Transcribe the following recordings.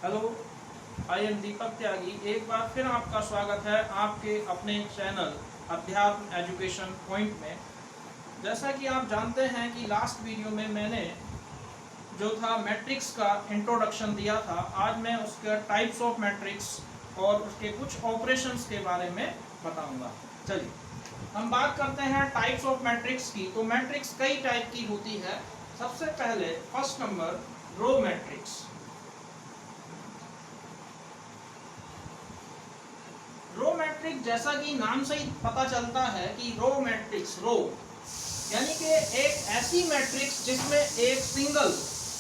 Hello, I am दीपक त्यागी। एक बार फिर आपका स्वागत है आपके अपने चैनल अध्यात्म एजुकेशन पॉइंट में। जैसा कि आप जानते हैं कि लास्ट वीडियो में मैंने जो था मैट्रिक्स का इंट्रोडक्शन दिया था। आज मैं उसके टाइप्स ऑफ मैट्रिक्स और उसके कुछ ऑपरेशंस के बारे में बताऊंगा। चलिए हम बात करते हैं टाइप्स ऑफ मैट्रिक्स की। तो मैट्रिक्स कई टाइप की होती है। सबसे पहले first number row matrix. Row matrix जैसा कि नाम से ही पता चलता है कि रो मैट्रिक्स, रो यानी कि एक ऐसी मैट्रिक्स जिसमें एक सिंगल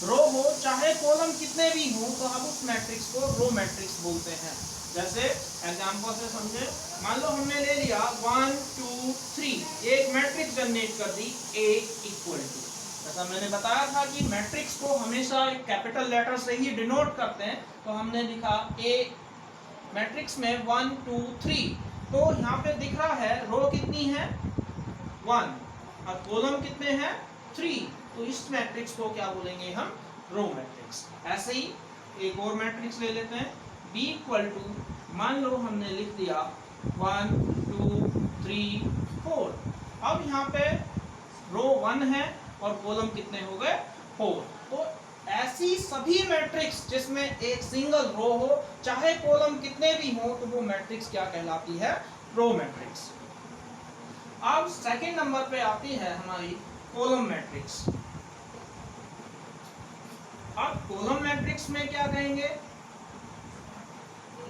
रो हो, चाहे कॉलम कितने भी हो, तो हम उस मैट्रिक्स को रो मैट्रिक्स बोलते हैं। जैसे एग्जांपल से समझे, मान लो हमने ले लिया 1 2 3, एक मैट्रिक्स जनरेट कर दी A इक्वल टू। जैसा मैंने बताया था कि मैट्रिक्स को हमेशा एक कैपिटल लेटर से ही डिनोट करते हैं, तो हमने लिखा A मैट्रिक्स में 1 2 3। तो यहाँ पे दिख रहा है रो कितनी है 1 और कॉलम कितने हैं 3। तो इस मैट्रिक्स को क्या बोलेंगे हम, रो मैट्रिक्स। ऐसे ही एक और मैट्रिक्स ले लेते हैं B इक्वल टू, मान लो हमने लिख दिया 1 2 3 4। अब यहाँ पे रो 1 है और कॉलम कितने हो गए 4। तो ऐसी सभी मैट्रिक्स जिसमें एक सिंगल रो हो, चाहे कॉलम कितने भी हो, तो वो मैट्रिक्स क्या कहलाती है, रो मैट्रिक्स। अब सेकंड नंबर पे आती है हमारी कॉलम मैट्रिक्स। अब कॉलम मैट्रिक्स में क्या कहेंगे,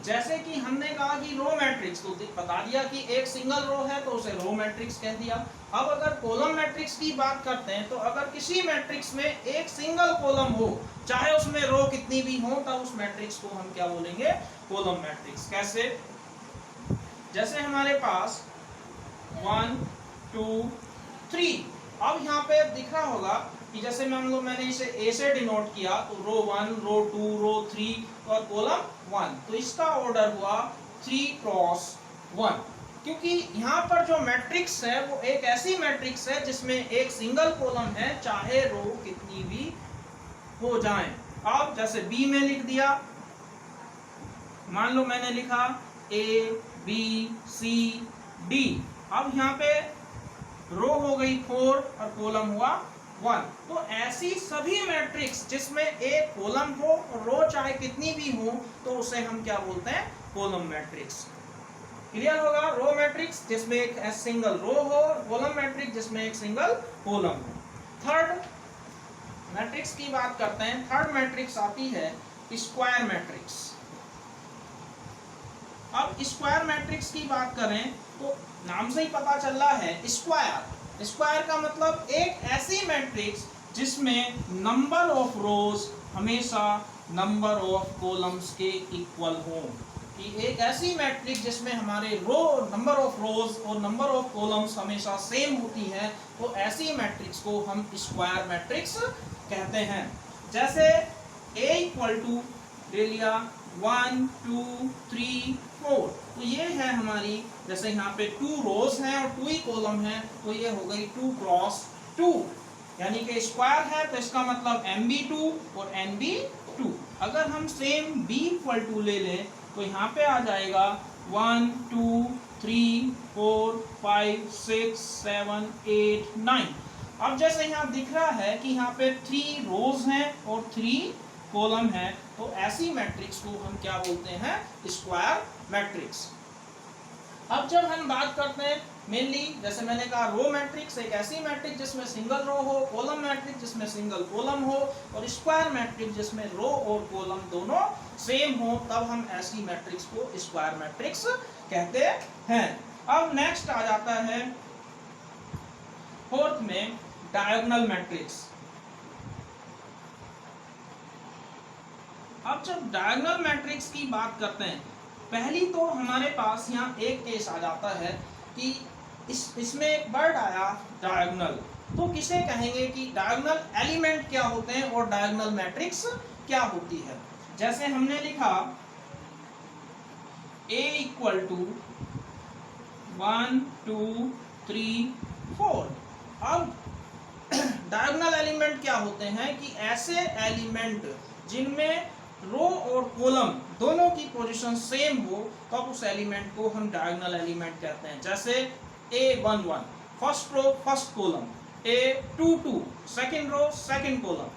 जैसे कि हमने कहा कि रो मैट्रिक्स, तो बता दिया कि एक सिंगल रो है तो उसे रो मैट्रिक्स कह दिया। अब अगर कॉलम मैट्रिक्स की बात करते हैं, तो अगर किसी मैट्रिक्स में एक सिंगल कॉलम हो, चाहे उसमें रो कितनी भी हो, तब उस मैट्रिक्स को हम क्या बोलेंगे, कॉलम मैट्रिक्स। कैसे, जैसे हमारे पास 1 2 3। अब यहाँ पे दिख रहा होगा कि जैसे मान लो मैंने इसे A से डिनोट किया, तो रो 1 रो 2 रो 3 और कॉलम 1, तो इसका ऑर्डर हुआ 3 क्रॉस 1। क्योंकि यहाँ पर जो मैट्रिक्स है वो एक ऐसी मैट्रिक्स है जिसमें एक सिंगल कॉलम है, चाहे रो कितनी भी हो जाए। अब जैसे B में लिख दिया, मान लो मैंने लिखा A B C D। अब यहाँ पे रो हो गई 4 और कॉलम हुआ 1। तो ऐसी सभी मैट्रिक्स जिसमें एक कॉलम हो और रो चाहे कितनी भी हो, तो उसे हम क्या बोलते हैं, कॉलम मैट्रिक्स। क्लियर होगा, रो मैट्रिक्स जिसमें एक सिंगल रो हो, कॉलम मैट्रिक्स जिसमें एक सिंगल कॉलम हो। थर्ड मैट्रिक्स की बात करते हैं। थर्ड मैट्रिक्स आती है स्क्वायर मैट्रिक्स। अब स्क्वायर मैट्रिक्स की बात करें तो नाम से ही पता चल रहा है स्क्वायर। स्क्वायर का मतलब एक ऐसी मैट्रिक्स जिसमें नंबर ऑफ रोज हमेशा नंबर ऑफ कॉलम्स के इक्वल हो। कि एक ऐसी मैट्रिक्स जिसमें हमारे रो, नंबर ऑफ रोज और नंबर ऑफ कॉलम्स हमेशा सेम होती है, तो ऐसी मैट्रिक्स को हम स्क्वायर मैट्रिक्स कहते हैं। जैसे A इक्वल टू ले लिया 1 2 3 4, तो ये है हमारी, जैसे यहाँ पे 2 रोज हैं और 2 ही कॉलम है, तो ये हो गई 2 क्रॉस 2, यानी कि स्क्वायर है तो इसका मतलब MB2 और NB2। अगर हम सेम B इक्वल टू ले लें, तो यहाँ पे आ जाएगा 1 2 3 4 5 6 7 8 9। अब जैसे यहाँ दिख रहा है कि यहाँ पे 3 रोज हैं और 3 कॉलम है, तो ऐसी मैट्रिक्स को हम क्या बोलते हैं, स्क्वायर मैट्रिक्स। अब जब हम बात करते हैं मेनली, जैसे मैंने कहा रो मैट्रिक्स एक ऐसी मैट्रिक्स जिसमें सिंगल रो हो, कॉलम मैट्रिक्स जिसमें सिंगल कॉलम हो, और स्क्वायर मैट्रिक्स जिसमें रो और कॉलम दोनों सेम हो, तब हम ऐसी मैट्रिक्स को स्क्वायर मैट्रिक्स कहते हैं। अब नेक्स्ट आ जाता है फोर्थ में डायगोनल मैट्रिक्स। अब जब डायगोनल मैट्रिक्स की बात करते हैं, पहली तो हमारे पास यहाँ एक केस आ जाता है कि इसमें एक वर्ड आया डायगोनल, तो किसे कहेंगे कि डायगोनल एलिमेंट क्या होते हैं और डायगोनल मैट्रिक्स क्या होती है। जैसे हमने लिखा A इक्वल टू 1 2 3 4। अब डायगोनल एलिमेंट क्या होते हैं कि ऐसे एलिमेंट जिनमें रो और कॉलम दोनों की पोजीशन सेम हो तब उस एलिमेंट को हम डायगोनल एलिमेंट कहते हैं। जैसे A11 first row first column, A22 second row second column,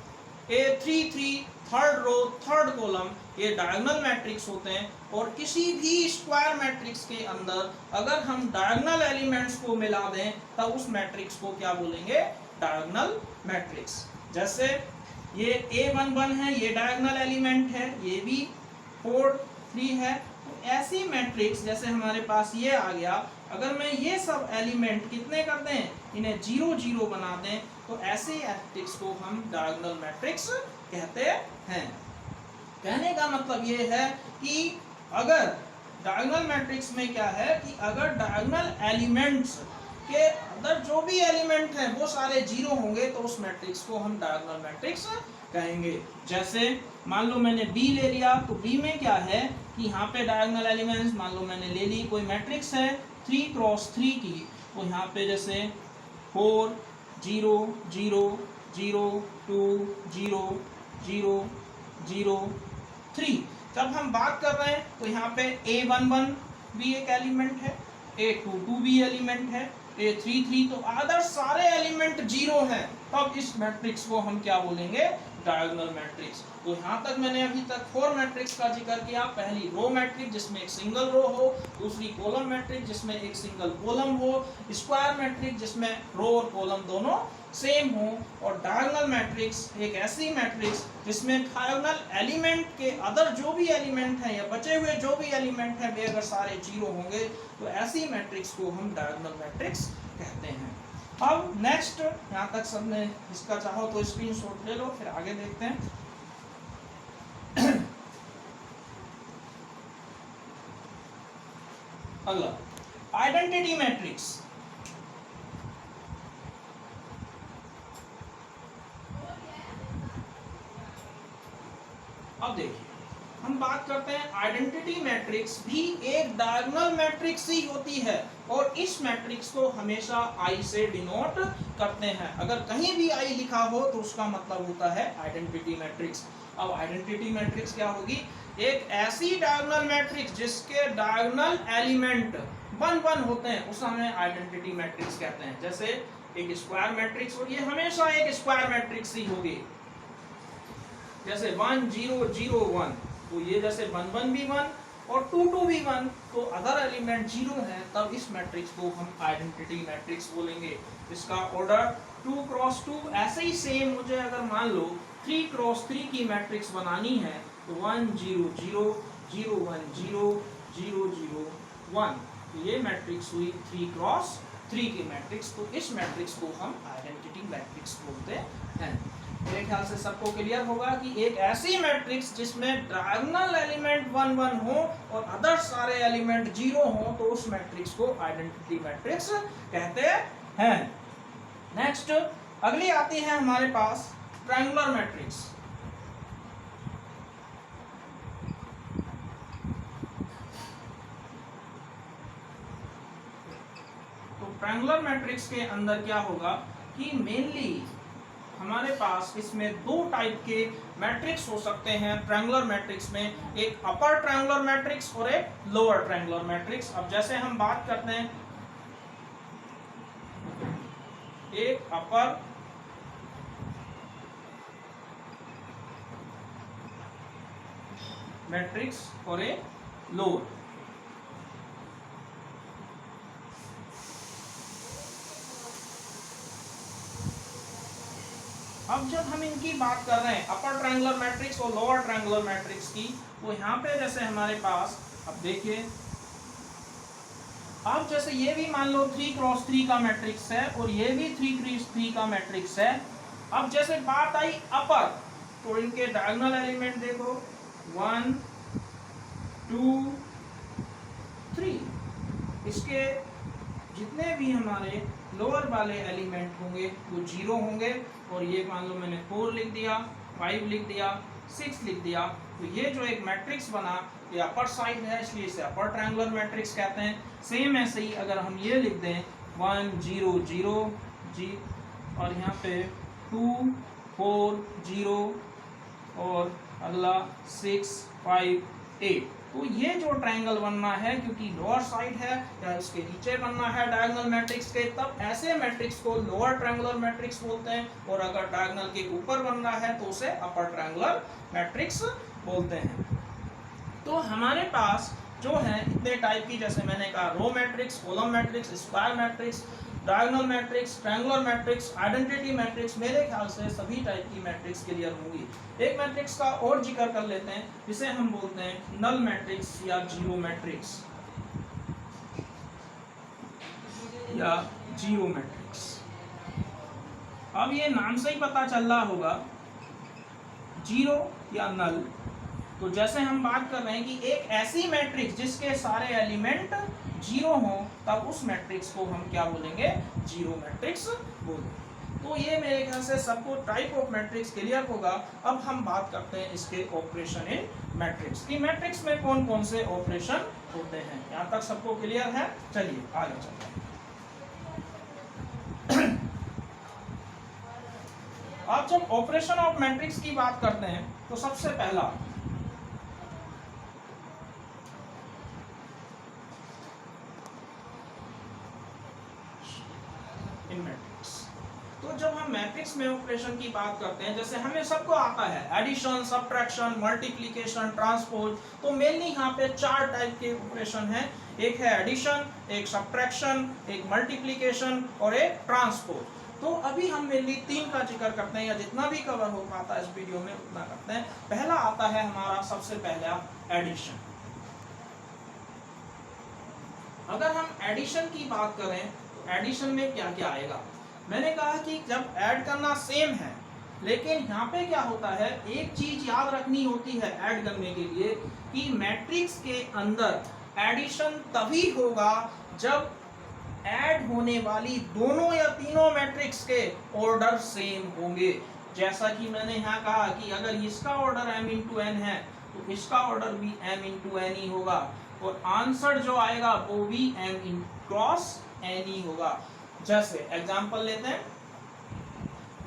A33 third row third column, ये डायगोनल मैट्रिक्स होते हैं। और किसी भी स्क्वायर मैट्रिक्स के अंदर अगर हम डायगोनल एलिमेंट्स को मिला दें तब उस मैट्रिक्स को क्या बोलेंगे, डायगोनल मैट्रिक्स। जैसे ये A11 है, ये डायगोनल एलिमेंट है, ये भी 4 3 है। तो ऐसी मैट्रिक्स जैसे हमारे पास ये आ गया, अगर मैं ये सब एलिमेंट कितने कर दें, इन्हें 0 0 बना दें, तो ऐसे मैट्रिक्स को हम डायगोनल मैट्रिक्स कहते हैं। कहने का मतलब ये है कि अगर डायगोनल मैट्रिक्स में क्या है कि अगर डायगोनल एलिमेंट्स के अंदर जो भी एलिमेंट हैं वो सारे 0 होंगे तो उस मैट्रिक्स को हम डायगोनल मैट्रिक्स कहेंगे। जैसे मान लो मैंने B ले लिया, तो B में क्या है कि यहाँ पे डायगोनल एलिमेंट्स मान लो मैंने ले ली, कोई मैट्रिक्स है 3 क्रॉस 3 की, तो यहाँ पे जैसे 4 0 0 0 2 0 0 0 3। जब हम बात कर रहे हैं तो यहाँ पे A11 भी एक एलिमेंट है, A22 भी एलिमेंट है, A33, तो अदर सारे एलिमेंट 0 हैं, तब इस मैट्रिक्स को हम क्या बोलेंगे, डायगोनल मैट्रिक्स। तो यहाँ तक मैंने अभी तक 4 मैट्रिक्स का जिक्र किया। पहली रो मैट्रिक्स जिसमें एक सिंगल रो हो, दूसरी कॉलम मैट्रिक्स जिसमें एक सिंगल कॉलम हो, स्क्वायर मैट्रिक्स जिसमें रो और कॉलम दोनों सेम हो, और डायगोनल मैट्रिक्स एक ऐसी मैट्रिक्स जिसमें डायगोनल एलिमेंट के अदर जो भी एलिमेंट हैं या बचे हुए जो भी एलिमेंट हैं वे अगर सारे 0 होंगे तो ऐसी मैट्रिक्स को हम डायगोनल मैट्रिक्स कहते हैं। अब नेक्स्ट, यहाँ तक सबने इसका चाहो तो स्क्रीनशॉट ले लो, फिर आगे देखते हैं। अगला आइडेंटिटी मैट्रिक्स। अब देखिए हम बात करते हैं आइडेंटिटी मैट्रिक्स भी एक डायगोनल मैट्रिक्स ही होती है, और इस मैट्रिक्स को हमेशा I से डिनोट करते हैं। अगर कहीं भी I लिखा हो तो उसका मतलब होता है आइडेंटिटी मैट्रिक्स। अब आइडेंटिटी मैट्रिक्स क्या होगी, एक ऐसी डायगोनल मैट्रिक्स जिसके डायगोनल एलिमेंट 1 1 होते हैं उस हमें आइडेंटिटी मैट्रिक्स कहते हैं। जैसे एक स्क्वायर मैट्रिक्स होगी, हमेशा एक स्क्वायर मैट्रिक्स ही होगी, जैसे 1 0 0 1, तो ये जैसे 1 1 भी 1 और 2 2 भी 1, तो अदर एलिमेंट 0 है तब इस मैट्रिक्स को हम आइडेंटिटी मैट्रिक्स बोलेंगे। इसका ऑर्डर 2 क्रॉस 2, ऐसे ही सेम मुझे अगर मान लो 3 क्रॉस 3 की मैट्रिक्स बनानी है तो 1 0 0 0 1 0 0 0 1, तो ये मैट्रिक्स हुई 3 क्रॉस 3 की मैट्रिक्स। तो इस मैट्रिक्स को हम आइडेंटिटी मैट्रिक्स बोलते हैं। मेरे ख्याल से सबको क्लियर होगा कि एक ऐसी मैट्रिक्स जिसमें डायगोनल एलिमेंट 1 1 हो और अदर सारे एलिमेंट 0 हो तो उस मैट्रिक्स को आइडेंटिटी मैट्रिक्स कहते हैं। नेक्स्ट अगली आती है हमारे पास ट्रायंगुलर मैट्रिक्स। तो ट्रायंगुलर मैट्रिक्स के अंदर क्या होगा कि मेनली हमारे पास इसमें 2 टाइप के मैट्रिक्स हो सकते हैं ट्रायंगुलर मैट्रिक्स में, एक अपर ट्रायंगुलर मैट्रिक्स और एक लोअर ट्रायंगुलर मैट्रिक्स। अब जैसे हम बात करते हैं एक अपर मैट्रिक्स और एक लोअर। अब जब हम इनकी बात कर रहे हैं अपर ट्रायंगुलर मैट्रिक्स और लोअर ट्रायंगुलर मैट्रिक्स की, तो यहाँ पे जैसे हमारे पास अब देखिए, अब जैसे ये भी मान लो 3 क्रॉस 3 का मैट्रिक्स है और ये भी 3 क्रॉस 3 का मैट्रिक्स है। अब जैसे बात आई अपर, तो इनके डायगोनल एलिमेंट देखो 1 2 3, इसके जितने भी हमारे लोअर वाले एलिमेंट होंगे वो 0 होंगे। और ये मान लो मैंने 4 लिख दिया, 5 लिख दिया, 6 लिख दिया, तो ये जो एक मैट्रिक्स बना ये अपर साइड है, इसलिए इसे अपर ट्रायंगुलर मैट्रिक्स कहते हैं। सेम ऐसे ही अगर हम ये लिख दें 1 0 0 जी, और यहाँ पे 2 4 0 और अगला 6 5, 8। तो ये जो ट्रायंगल बनना है, क्योंकि लोअर साइड है या इसके नीचे बनना है डायगोनल मैट्रिक्स के, तब ऐसे मैट्रिक्स को लोअर ट्रायंगुलर मैट्रिक्स बोलते हैं, और अगर डायगोनल के ऊपर बन रहा है तो उसे अपर ट्रायंगुलर मैट्रिक्स बोलते हैं। तो हमारे पास जो है इतने टाइप की, जैसे मैंने कहा, row matrix, column matrix, square matrix, diagonal matrix, triangular matrix, identity matrix, मेरे ख्याल से सभी टाइप की मैट्रिक्स क्लियर होंगी। एक मैट्रिक्स का और जिक्र कर लेते हैं, जिसे हम बोलते हैं नल मैट्रिक्स या जीरो मैट्रिक्स या जीरो मैट्रिक्स। अब ये नाम से ही पता चल रहा होगा, जीरो या नल। तो जैसे हम बात कर रहे हैं कि एक ऐसी मैट्रिक्स जिसके सारे एलिमेंट जीरो हों, तब उस मैट्रिक्स को हम क्या बोलेंगे? जीरो मैट्रिक्स बोलेंगे। तो ये मेरे ख्याल से सबको टाइप ऑफ मैट्रिक्स क्लियर होगा। अब हम बात करते हैं इसके ऑपरेशन इन मैट्रिक्स की, मैट्रिक्स में कौन कौन से ऑपरेशन होते हैं। यहाँ तक सबको क्लियर है? चलिए आगे चलते हैं। अब जब ऑपरेशन ऑफ मैट्रिक्स की बात करते हैं तो सबसे पहला इन मैट्रिक्स, तो जब हम मैट्रिक्स में ऑपरेशन की बात करते हैं, जैसे हमें सबको आता है एडिशन, सब्ट्रैक्शन, मल्टीप्लिकेशन, ट्रांसपोज। तो मेनली यहाँ पे 4 टाइप के ऑपरेशन हैं। एक है एडिशन, एक सब्ट्रैक्शन, एक मल्टीप्लिकेशन और एक ट्रांसपोज। तो अभी हम मेनली 3 का जिक्र करते हैं, या जितना भी कवर हो पाता है इस वीडियो में उतना करते हैं। पहला आता है हमारा सबसे पहला एडिशन। अगर हम एडिशन की बात करें तो एडिशन में क्या क्या आएगा? मैंने कहा कि जब ऐड करना सेम है, लेकिन यहाँ पे क्या होता है, एक चीज याद रखनी होती है ऐड करने के लिए, कि मैट्रिक्स के अंदर एडिशन तभी होगा जब ऐड होने वाली दोनों या तीनों मैट्रिक्स के ऑर्डर सेम होंगे। जैसा कि मैंने यहाँ कहा कि अगर इसका ऑर्डर m इंटू n है तो इसका ऑर्डर भी m इंटू n ही होगा, और आंसर जो आएगा वो भी m क्रॉस n ही होगा। जैसे एग्जांपल लेते हैं,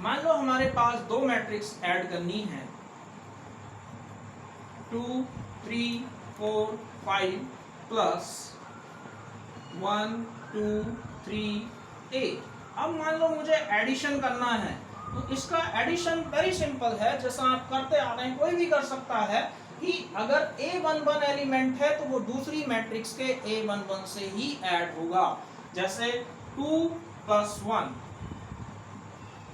मान लो हमारे पास 2 मैट्रिक्स ऐड करनी है, 2, 3, 4, 5 प्लस 1, 2, 3, 8। अब मान लो मुझे एडिशन करना है, तो इसका एडिशन वेरी सिंपल है, जैसा आप करते आ रहे हैं, कोई भी कर सकता है कि अगर A11 एलिमेंट है तो वो दूसरी मैट्रिक्स के A11 से ही ऐड होगा। जैसे 2 + 1,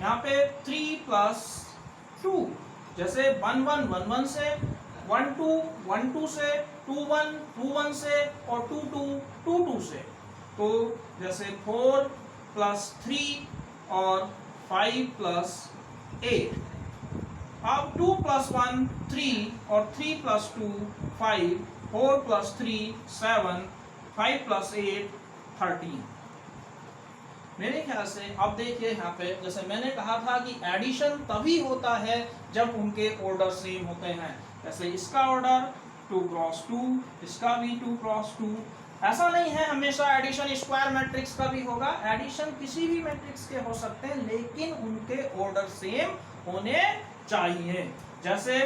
यहाँ पे 3 + 2, जैसे 1 1 1 1 से, 1 2 1 2 से, 2 1 2 1 से, और 2 2 2 2 से। तो जैसे 4 + 3 और 5 + 8। अब 2 + 1 3 और 3 + 2 5, 4 + 3 7, 5 + 8 13। मेरे ख्याल से अब देखिए यहाँ पे, जैसे मैंने कहा था कि एडिशन तभी होता है जब उनके ऑर्डर सेम होते हैं। जैसे इसका ऑर्डर 2 × 2, इसका भी 2 × 2। ऐसा नहीं है हमेशा एडिशन स्क्वायर मैट्रिक्स का भी होगा, एडिशन किसी भी मैट्रिक्स के हो सकते हैं, लेकिन उनके ऑर्डर सेम होने चाहिए। जैसे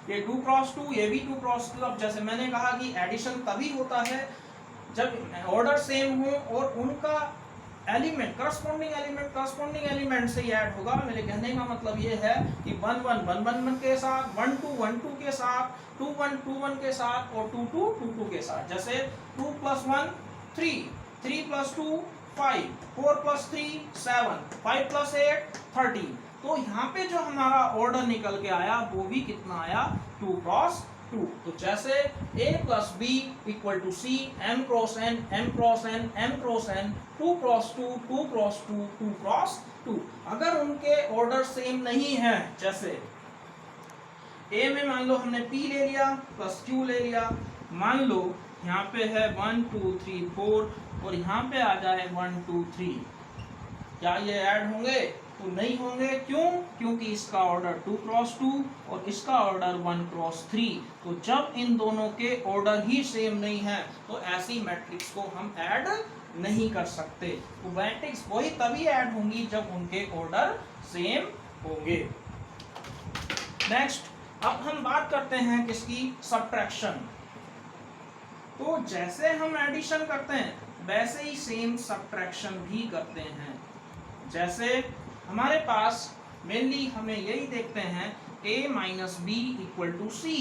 ये 2 × 2, ये भी 2 × 2। अब जैसे मैंने कहा कि एडिशन तभी होता है जब ऑर्डर सेम हो और उनका एलिमेंट करस्पॉन्डिंग एलिमेंट से ऐड होगा। मेरे कहने का मतलब ये है कि 1 1 1 1 के साथ, 1 2 1 2 के साथ, 2 1 2 1 के साथ, और 2 2 2 2 के साथ। जैसे 2 + 1 3, 3 + 2 5, 4 + 3 7, 5 + 8 13। तो यहाँ पे जो हमारा ऑर्डर निकल के आया वो भी कितना आया? 2 × 2। तो जैसे A + B = C, m × n, m × n, m × n, 2 × 2, 2 × 2, 2 × 2। अगर उनके ऑर्डर सेम नहीं है, जैसे A में मान लो हमने P ले लिया प्लस Q ले लिया, मान लो यहाँ पे है 1 2 3 4 और यहाँ पे आ जाए 1 2 3, क्या ये ऐड होंगे? तो नहीं होंगे। क्यों? क्योंकि इसका ऑर्डर 2 × 2 और इसका ऑर्डर 1 × 3। तो जब इन दोनों के ऑर्डर ही सेम नहीं है तो ऐसी मैट्रिक्स को हम ऐड नहीं कर सकते। तो मैट्रिक्स वही तभी ऐड होंगी जब उनके ऑर्डर सेम होंगे। नेक्स्ट अब हम बात करते हैं किसकी, सब्ट्रैक्शन। तो जैसे हम एडिशन करते हैं वैसे ही सेम सब्ट्रैक्शन भी करते हैं। जैसे हमारे पास मेनली हमें यही देखते हैं a minus B equal to C.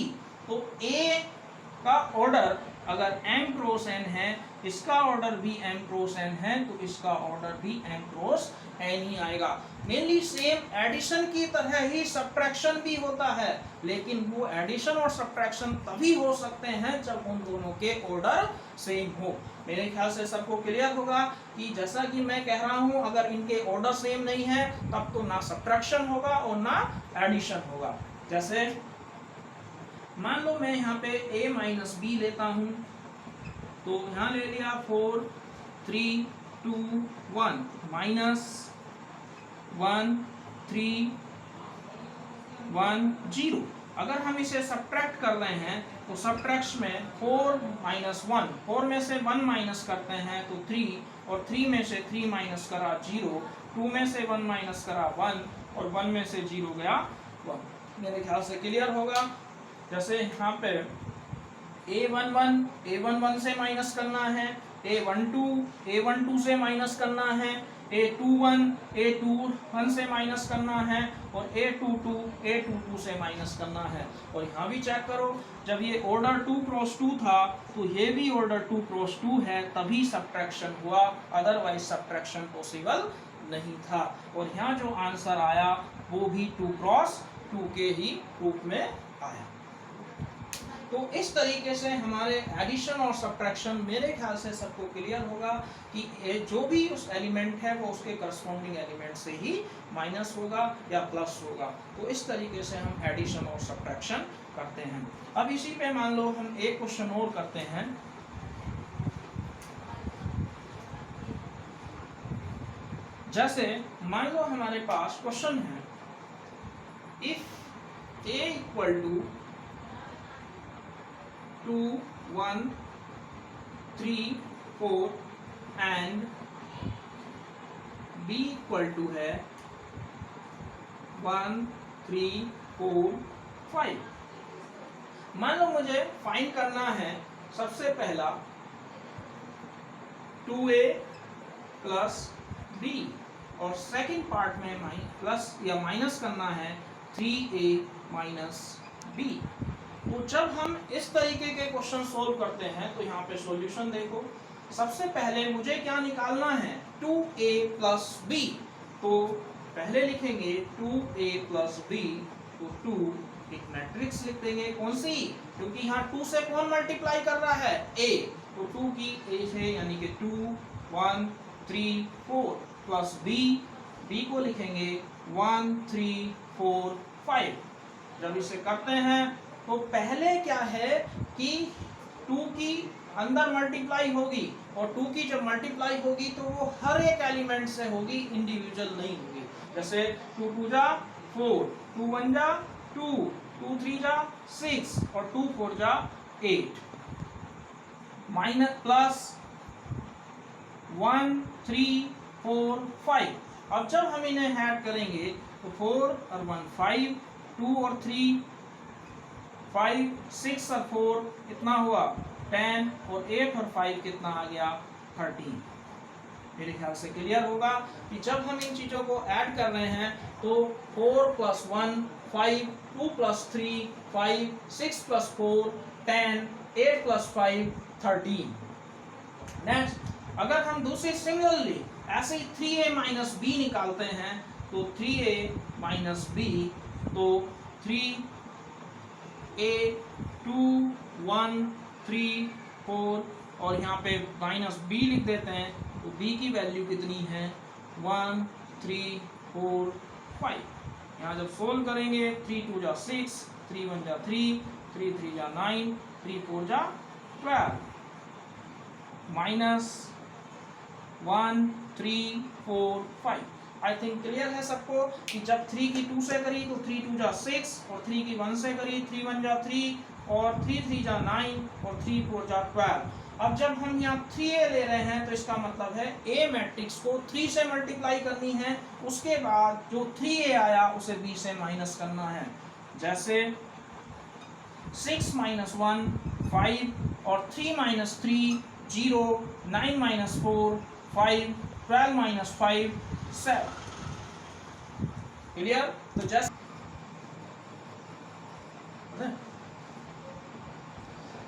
तो a का ऑर्डर अगर m क्रॉस n है, इसका ऑर्डर भी m क्रॉस n है, तो इसका ऑर्डर भी m क्रॉस n ही आएगा। मेनली सेम एडिशन की तरह ही सब्ट्रैक्शन भी होता है, लेकिन वो एडिशन और सब्ट्रैक्शन तभी हो सकते हैं जब उन दोनों के ऑर्डर सेम हो। मेरे ख्याल से सबको क्लियर होगा कि जैसा कि मैं कह रहा हूं, अगर इनके ऑर्डर सेम नहीं है तब तो ना सब्ट्रैक्शन होगा और ना एडिशन होगा। जैसे मान लो मैं यहाँ पे a माइनस बी लेता हूँ, तो यहाँ ले लिया 4 3 2 1 माइनस 1 3 1 0। अगर हम इसे सब्ट्रैक्ट कर रहे हैं तो सब्ट्रैक्ट में 4 माइनस 1, 4 में से 1 माइनस करते हैं तो 3, और 3 में से 3 माइनस करा 0, 2 में से 1 माइनस करा 1, और 1 में से 0 गया 1। मेरे ख्याल से क्लियर होगा। जैसे यहाँ पे a11 से माइनस करना है, a12 से माइनस करना है, a21 से माइनस करना है, और a22 से माइनस करना है। और यहाँ भी चेक करो, जब ये ऑर्डर 2 क्रॉस 2 था तो ये भी ऑर्डर 2 क्रॉस 2 है, तभी सब्ट्रैक्शन हुआ, अदरवाइज सब्ट्रैक्शन पॉसिबल नहीं था। और यहाँ जो आंसर आया वो भी 2 क्रॉस 2 के ही रूप में आया। तो इस तरीके से हमारे एडिशन और सब्ट्रैक्शन, मेरे ख्याल से सबको क्लियर होगा कि जो भी उस एलिमेंट है वो उसके करस्पॉन्डिंग एलिमेंट से ही माइनस होगा या प्लस होगा। तो इस तरीके से हम एडिशन और सब्ट्रैक्शन करते हैं। अब इसी पे मान लो हम एक क्वेश्चन और करते हैं। जैसे मान लो हमारे पास क्वेश्चन है, if a equal to 2 1 3 4 and b equal to है 1 3 4 5। मान लो मुझे फाइंड करना है सबसे पहला 2a प्लस b, और सेकंड पार्ट में प्लस या माइनस करना है 3a माइनस b। तो जब हम इस तरीके के क्वेश्चन सोल्व करते हैं तो यहाँ पे सॉल्यूशन देखो। सबसे पहले मुझे क्या निकालना है, 2a प्लस b। तो पहले लिखेंगे 2a प्लस b, तो 2 एक मैट्रिक्स लिख देंगे, कौन सी, क्योंकि यहाँ 2 से कौन मल्टीप्लाई कर रहा है, a, तो 2 की a है, यानी कि 2 1 3 4 प्लस b को लिखेंगे 1 3 4 5। जब इसे करते हैं तो पहले क्या है कि 2 की अंदर मल्टीप्लाई होगी, और 2 की जब मल्टीप्लाई होगी तो वो हर एक एलिमेंट से होगी, इंडिविजुअल नहीं होगी। जैसे 2 2 जा 4, 2 1 जा 2, 2 3 जा 6, और 2 4 जा 8, माइनस प्लस 1 3 4 5। अब जब हम इन्हें ऐड करेंगे तो 4 और 1 5, 2 और 3 5, 6 और 4 कितना हुआ 10, और 8 और 5 कितना आ गया 13। मेरे ख्याल से क्लियर होगा कि जब हम इन चीज़ों को ऐड कर रहे हैं तो 4 plus 1 5, 2 plus 3 5, 6 plus 4 10, 8 plus 5 13। Next अगर हम दूसरी सिमिलरली ऐसे ही 3a माइनस बी निकालते हैं तो 3a माइनस बी, तो 3a 2 1 3 4, और यहाँ पे माइनस b लिख देते हैं, तो b की वैल्यू कितनी है 1 3 4 5। यहाँ जब सोल्व करेंगे 3 2 जा 6, 3 1 जा 3, 3 3 जा 9, 3 4 जा 12, माइनस 1 3 4 5। आई थिंक क्लियर है सबको कि जब 3 की 2 से करी तो 3 2 जा 6, और 3 की 1 से करी 3 1 जा 3, और 3 3 जा 9, और 3 4 जा 12। अब जब हम यहाँ 3a ले रहे हैं तो इसका मतलब है a मैट्रिक्स को 3 से मल्टीप्लाई करनी है, उसके बाद जो 3a आया उसे b से माइनस करना है। जैसे 6 माइनस 1 5 और 3 माइनस 3 0 9 माइनस 4 5 12 माइनस 5 7। क्लियर? तो जस्ट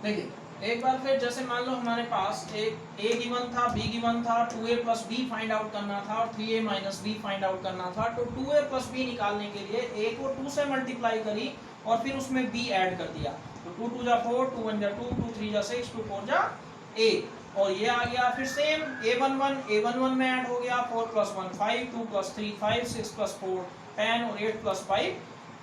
देखिए एक बार फिर, जैसे मान लो हमारे पास एक a गिवन था, b गिवन था, 2a plus b find out करना था और 3a minus b find out करना था। तो 2a प्लस b निकालने के लिए a को 2 से मल्टीप्लाई करी और फिर उसमें b ऐड कर दिया। तो 2 2 जा 4, 2 1 जा 2, 2 3 जा 6, 2 4 जा 8 और ये आ गया। फिर सेम a11 में ऐड हो गया, 4 प्लस 1 5, 2 प्लस 3 5, 6 प्लस 4 10 और 8 प्लस 5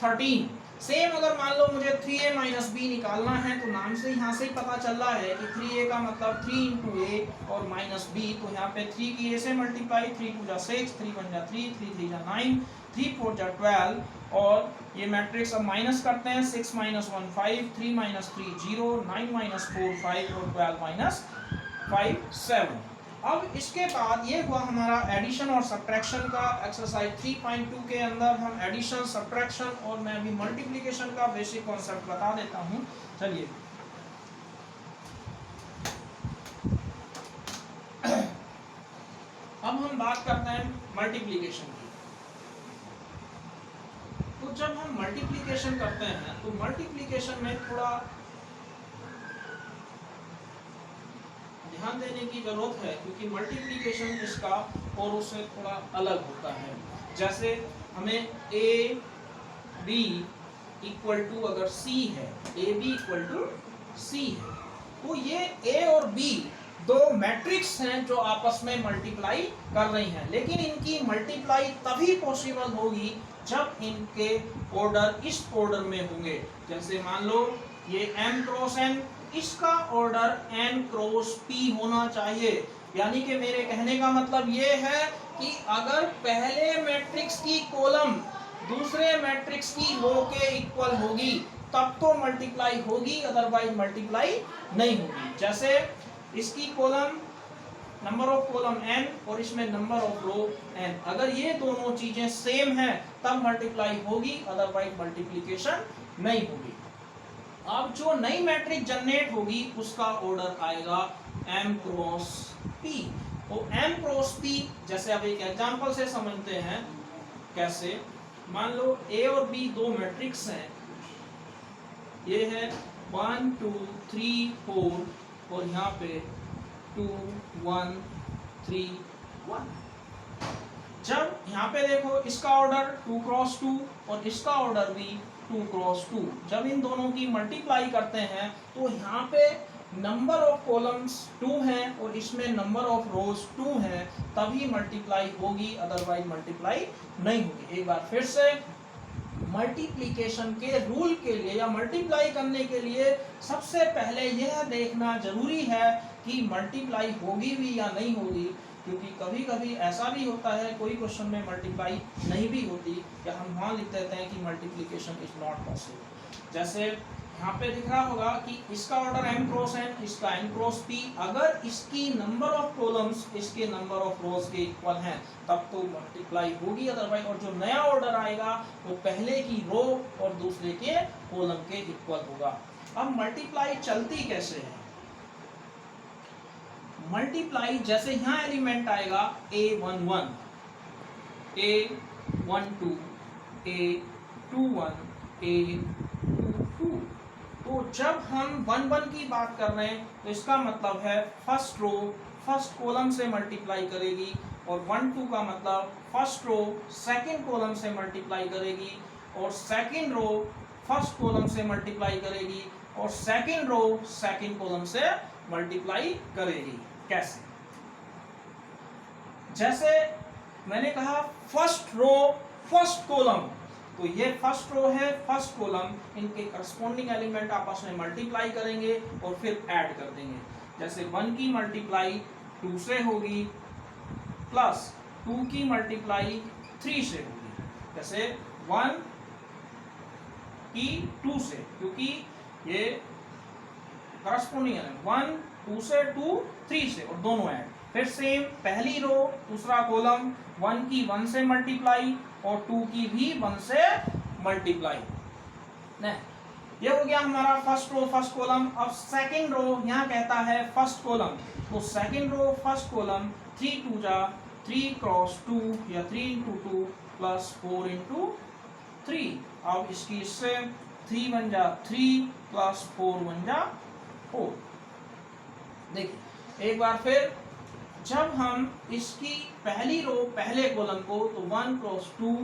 13। सेम अगर मान लो मुझे 3a माइनस b निकालना है तो नाम से यहाँ से ही पता चल रहा है कि 3a का मतलब 3 इंटू a और माइनस b। तो यहाँ पे 3 की a से मल्टीप्लाई, 3 2 जा 6, 3 1 जा 3, 3 3 जा 9, 3 4 जा 12 और ये मैट्रिक्स अब माइनस करते हैं। 6 माइनस 1 5, 3 माइनस 3 0, 9 माइनस 4 5 और 12 माइनस 5 7। अब इसके बाद ये हुआ हमारा एडिशन और सब्ट्रैक्शन का। एक्सरसाइज 3.2 के अंदर हम एडिशन, सब्ट्रैक्शन और मैं अभी मल्टीप्लिकेशन का बेसिक कॉन्सेप्ट बता देता हूं। चलिए अब हम बात करते हैं मल्टीप्लिकेशन की। तो जब हम मल्टीप्लिकेशन करते हैं तो मल्टीप्लिकेशन में थोड़ा ध्यान देने की जरूरत है, क्योंकि मल्टीप्लिकेशन इसका और उससे थोड़ा अलग होता है। जैसे हमें ए बी इक्वल टू अगर सी है, ए बी इक्वल टू सी है, तो ये ए और बी दो मैट्रिक्स हैं जो आपस में मल्टीप्लाई कर रही हैं, लेकिन इनकी मल्टीप्लाई तभी पॉसिबल होगी जब इनके ऑर्डर इस ऑर्डर में होंगे। जैसे मान लो ये m क्रॉस n, इसका ऑर्डर n क्रॉस p होना चाहिए। यानी कि मेरे कहने का मतलब ये है कि अगर पहले मैट्रिक्स की कॉलम दूसरे मैट्रिक्स की रो के इक्वल होगी तब तो मल्टीप्लाई होगी, अदरवाइज मल्टीप्लाई नहीं होगी। जैसे इसकी column number of column n और इसमें नंबर ऑफ रो n, अगर ये दोनों चीजें सेम हैं तब मल्टीप्लाई होगी, अदरवाइज मल्टीप्लिकेशन नहीं होगी। अब जो नई मैट्रिक्स जनरेट होगी उसका ऑर्डर आएगा m क्रॉस p। तो m क्रॉस p, जैसे अब एक एग्जांपल से समझते हैं कैसे। मान लो a और b दो मैट्रिक्स हैं, ये है 1 2 3 4 और यहाँ पे 2 1 3 1। जब यहाँ पे देखो इसका ऑर्डर 2 क्रॉस 2 और इसका ऑर्डर भी 2 क्रॉस 2, जब इन दोनों की मल्टीप्लाई करते हैं तो यहाँ पे नंबर ऑफ कॉलम्स 2 हैं और इसमें नंबर ऑफ रोज 2 हैं, तभी मल्टीप्लाई होगी, अदरवाइज मल्टीप्लाई नहीं होगी। एक बार फिर से, मल्टीप्लिकेशन के रूल के लिए या मल्टीप्लाई करने के लिए सबसे पहले यह देखना जरूरी है कि मल्टीप्लाई होगी भी या नहीं होगी, क्योंकि कभी कभी ऐसा भी होता है कोई क्वेश्चन में मल्टीप्लाई नहीं भी होती, या हम वहाँ लिख देते हैं कि मल्टीप्लिकेशन इज नॉट पॉसिबल। जैसे यहाँ पे दिख रहा होगा कि इसका ऑर्डर m क्रॉस n, इसका n क्रॉस p, अगर इसकी नंबर ऑफ कॉलम्स इसके नंबर ऑफ रोज के इक्वल हैं तब तो मल्टीप्लाई होगी, अदरवाइज। और जो नया ऑर्डर आएगा वो पहले की रो और दूसरे के कॉलम के इक्वल होगा। अब मल्टीप्लाई चलती कैसे है? मल्टीप्लाई जैसे यहाँ एलिमेंट आएगा a11, a12, a21, a22, तो जब हम 1 1 की बात कर रहे हैं तो इसका मतलब है फर्स्ट रो फर्स्ट कॉलम से मल्टीप्लाई करेगी, और 1 2 का मतलब फर्स्ट रो सेकंड कॉलम से मल्टीप्लाई करेगी, और सेकंड रो फर्स्ट कॉलम से मल्टीप्लाई करेगी, और सेकंड रो सेकंड कॉलम से मल्टीप्लाई करेगी। कैसे? जैसे मैंने कहा फर्स्ट रो फर्स्ट कॉलम, तो ये फर्स्ट रो है फर्स्ट कॉलम, इनके करस्पॉन्डिंग एलिमेंट आपस में मल्टीप्लाई करेंगे और फिर ऐड कर देंगे। जैसे 1 की मल्टीप्लाई 2 से होगी प्लस 2 की मल्टीप्लाई 3 से होगी। जैसे 1 की 2 से, क्योंकि ये करस्पॉन्डिंग है 1 2 से 2 3 से और दोनों ऐड। फिर सेम पहली रो दूसरा कॉलम 1 की 1 से मल्टीप्लाई और 2 की भी 1 से मल्टीप्लाई। ये हो गया हमारा फर्स्ट रो फर्स्ट कॉलम। अब सेकंड रो यहाँ कहता है फर्स्ट कॉलम, तो सेकंड रो फर्स्ट कॉलम 3 2 जा 3 क्रॉस 2 या 3 इंटू 2 प्लस 4 इंटू 3। अब इसकी इससे 3 1 जा 3 प्लस 4 1 जा 4। देखिए एक बार फिर, जब हम इसकी पहली रो पहले कॉलम को तो 1 क्रॉस 2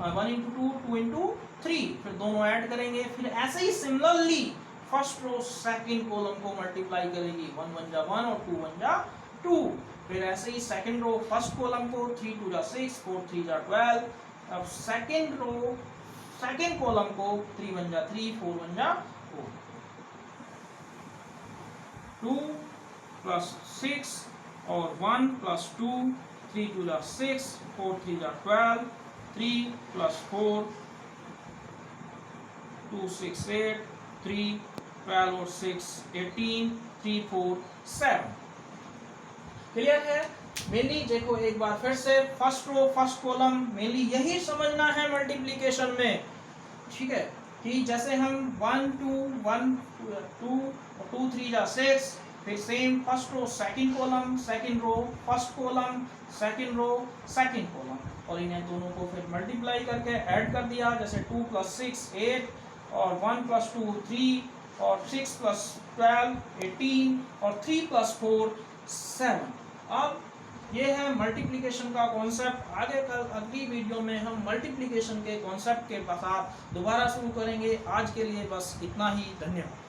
1 इंटू 2 2 इंटू 3, फिर दोनों ऐड करेंगे। फिर ऐसे ही similarly first row second column को मल्टीप्लाई करेंगे, 1 1 जा 1 और 2 1 जा 2। फिर ऐसे ही सेकंड रो फर्स्ट कॉलम को 3 2 जा 6 4 3 जा 12। अब सेकंड रो सेकंड कॉलम को 3 1 जा 3 4 1 जा 4। 2 प्लस 6 और 1 प्लस 2 3 2 जा 6 4 3 जा 12 3 प्लस 4 2 6 8 3 12 और 6 18 3 4 7। क्लियर है? मेनली देखो एक बार फिर से, first row first column mainly यही समझना है मल्टीप्लिकेशन में, ठीक है? कि जैसे हम 1 2 1 2 और 2 3 जा 6, फिर same first row second column second row first column second row second column, और इन्हें दोनों को फिर मल्टीप्लाई करके ऐड कर दिया। जैसे 2 प्लस 6 8 और 1 प्लस 2 3 और 6 प्लस 12 18 और 3 प्लस 4 7। अब ये है मल्टीप्लिकेशन का कॉन्सेप्ट। आगे कल अगली वीडियो में हम मल्टीप्लिकेशन के कॉन्सेप्ट के साथ दोबारा शुरू करेंगे। आज के लिए बस इतना ही, धन्यवाद।